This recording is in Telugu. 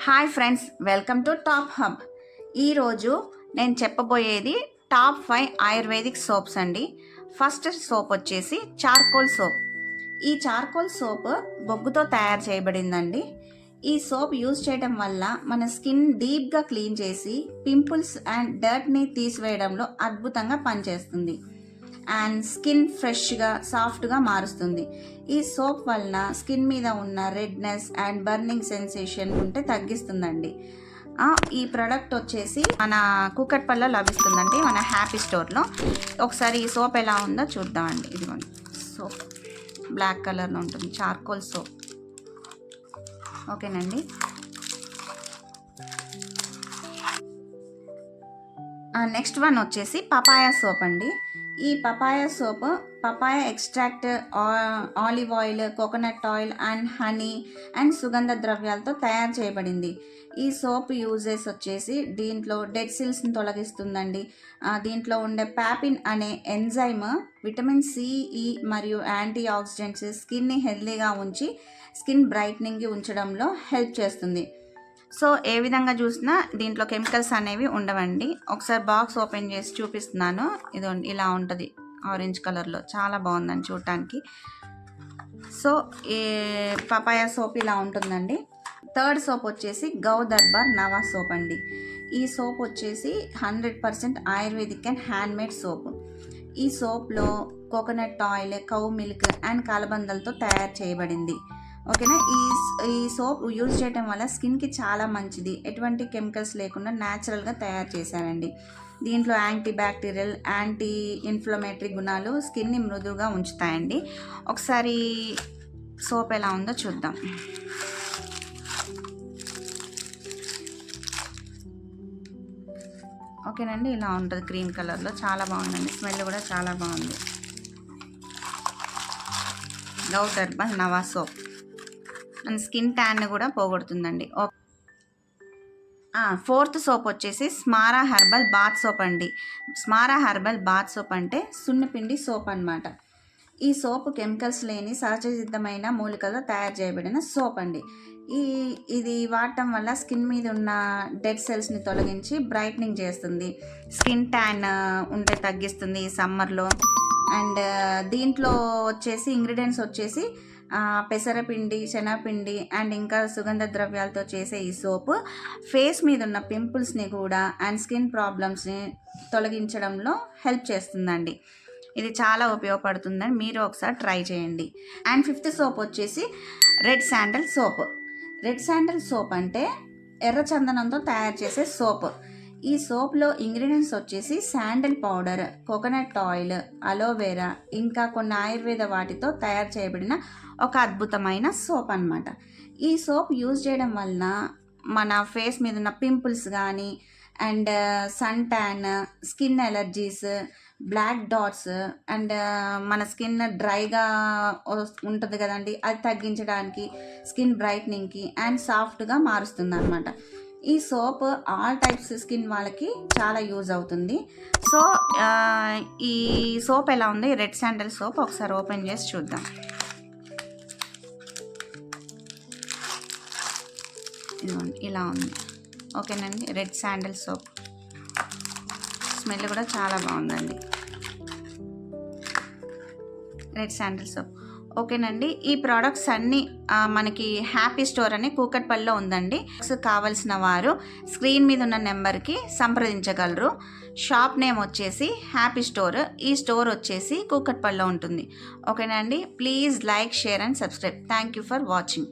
Hi friends, welcome to top hub. ఈరోజు నేను చెప్పబోయేది టాప్ 5 ఆయుర్వేదిక్ సోప్స్ అండి. ఫస్ట్ సోప్ వచ్చేసి చార్కోల్ సోప్. ఈ చార్కోల్ సోప్ బొగ్గుతో తయారు చేయబడిందండి. ఈ సోప్ యూజ్ చేయడం వల్ల మన స్కిన్ డీప్గా క్లీన్ చేసి పింపుల్స్ అండ్ డర్ట్ని తీసివేయడంలో అద్భుతంగా పనిచేస్తుంది. అండ్ స్కిన్ ఫ్రెష్గా సాఫ్ట్గా మారుస్తుంది. ఈ సోప్ వలన స్కిన్ మీద ఉన్న రెడ్నెస్ అండ్ బర్నింగ్ సెన్సేషన్ ఉంటే తగ్గిస్తుందండి. ఈ ప్రోడక్ట్ వచ్చేసి మన కూకట్పల్లిలో లభిస్తుందండి, మన హ్యాపీ స్టోర్లో. ఒకసారి ఈ సోప్ ఎలా ఉందో చూద్దామండి. ఇదిగోండి సోప్, బ్లాక్ కలర్లో ఉంటుంది, చార్కోల్ సోప్. ఓకేనండి. నెక్స్ట్ వన్ వచ్చేసి పపాయా సోప్ అండి. ఈ papaya soap papaya extract, olive oil, coconut oil and honey and సుగంధ ద్రవ్యాలతో తయారు చేయబడింది. ఈ సోప్ యూజెస్ వచ్చేసి దీంట్లో డెడ్ సెల్స్ని తొలగిస్తుందండి. దీంట్లో ఉండే పాపిన్ అనే ఎంజైమ్ విటమిన్ సి, ఈ మరియు యాంటీ ఆక్సిడెంట్స్ స్కిన్ని హెల్తీగా ఉంచి స్కిన్ బ్రైట్నింగ్ ఉంచడంలో హెల్ప్ చేస్తుంది. సో ఏ విధంగా చూసినా దీంట్లో కెమికల్స్ అనేవి ఉండవండి. ఒకసారి బాక్స్ ఓపెన్ చేసి చూపిస్తున్నాను. ఇది ఇలా ఉంటుంది, ఆరెంజ్ కలర్లో, చాలా బాగుందండి చూడటానికి. సో ఈ పపాయా సోప్ ఇలా ఉంటుందండి. థర్డ్ సోప్ వచ్చేసి గౌ దర్బార్ నవా సోప్ అండి. ఈ సోప్ వచ్చేసి 100% ఆయుర్వేదిక్ అండ్ హ్యాండ్మేడ్ సోప్. ఈ సోప్లో coconut oil, cow milk and కలబందలతో తయారు చేయబడింది. ఓకేనా. ఈ సోప్ యూజ్ చేయడం వల్ల స్కిన్కి చాలా మంచిది. ఎటువంటి కెమికల్స్ లేకుండా న్యాచురల్గా తయారు చేశారండి. దీంట్లో యాంటీ బ్యాక్టీరియల్, యాంటీ ఇన్ఫ్లమేటరీ గుణాలు స్కిన్ని మృదువుగా ఉంచుతాయండి. ఒకసారి సోప్ ఎలా ఉందో చూద్దాం. ఓకేనండి, ఇలా ఉంటుంది క్రీమ్ కలర్లో, చాలా బాగుందండి. స్మెల్ కూడా చాలా బాగుంది. గౌ దర్బార్ నవా సోప్ అండ్ స్కిన్ ట్యాన్ కూడా పోగొడుతుందండి. ఫోర్త్ సోప్ వచ్చేసి స్మారా హెర్బల్ బాత్ సోప్ అండి. స్మారా హెర్బల్ బాత్ సోప్ అంటే సున్నిపిండి సోప్ అన్నమాట. ఈ సోప్ కెమికల్స్ లేని సహజసిద్ధమైన మూలికలతో తయారు చేయబడిన సోప్ అండి. ఇది వాడటం వల్ల స్కిన్ మీద ఉన్న డెడ్ సెల్స్ని తొలగించి బ్రైట్నింగ్ చేస్తుంది. స్కిన్ ట్యాన్ ఉంటే తగ్గిస్తుంది ఈ సమ్మర్లో. అండ్ దీంట్లో వచ్చేసి ఇంగ్రీడియంట్స్ వచ్చేసి పెసరపిండి, శనగపిండి అండ్ ఇంకా సుగంధ ద్రవ్యాలతో చేసే ఈ సోప్ ఫేస్ మీద ఉన్న పింపుల్స్ని కూడా అండ్ స్కిన్ ప్రాబ్లమ్స్ని తొలగించడంలో హెల్ప్ చేస్తుందండి. ఇది చాలా ఉపయోగపడుతుందని మీరు ఒకసారి ట్రై చేయండి. అండ్ ఫిఫ్త్ సోప్ వచ్చేసి red sandal soap. Red sandal soap అంటే ఎర్ర చందనంతో తయారు చేసే సోప్. ఈ సోప్లో ఇంగ్రీడియంట్స్ వచ్చేసి sandal powder, coconut oil, aloe vera ఇంకా కొన్ని ఆయుర్వేద వాటితో తయారు చేయబడిన ఒక అద్భుతమైన సోప్ అన్నమాట. ఈ సోప్ యూజ్ చేయడం వలన మన ఫేస్ మీద ఉన్న పింపుల్స్ కానీ and sun tan, skin allergies, black dots and మన స్కిన్ డ్రైగా ఉంటుంది కదండి, అది తగ్గించడానికి, స్కిన్ బ్రైట్నింగ్కి అండ్ సాఫ్ట్గా మారుస్తుంది అన్నమాట. ఈ సోప్ ఆల్ టైప్స్ స్కిన్ వాళ్ళకి చాలా యూజ్ అవుతుంది. సో ఈ సోప్ ఎలా ఉంది, రెడ్ శాండల్ సోప్, ఒకసారి ఓపెన్ చేసి చూద్దాం. ఇలా ఉంది. ఓకేనండి, రెడ్ శాండల్ సోప్. స్మెల్ కూడా చాలా బాగుందండి, రెడ్ శాండల్ సోప్. ఓకేనండి, ఈ ప్రోడక్ట్స్ అన్నీ మనకి హ్యాపీ స్టోర్ అని కూకట్పల్లిలో ఉందండి. కావలసిన వారు స్క్రీన్ మీద ఉన్న నెంబర్కి సంప్రదించగలరు. షాప్ నేమ్ వచ్చేసి హ్యాపీ స్టోర్. ఈ స్టోర్ వచ్చేసి కూకట్పల్లిలో ఉంటుంది. ఓకేనండి, please like, share and subscribe. Thank you for watching.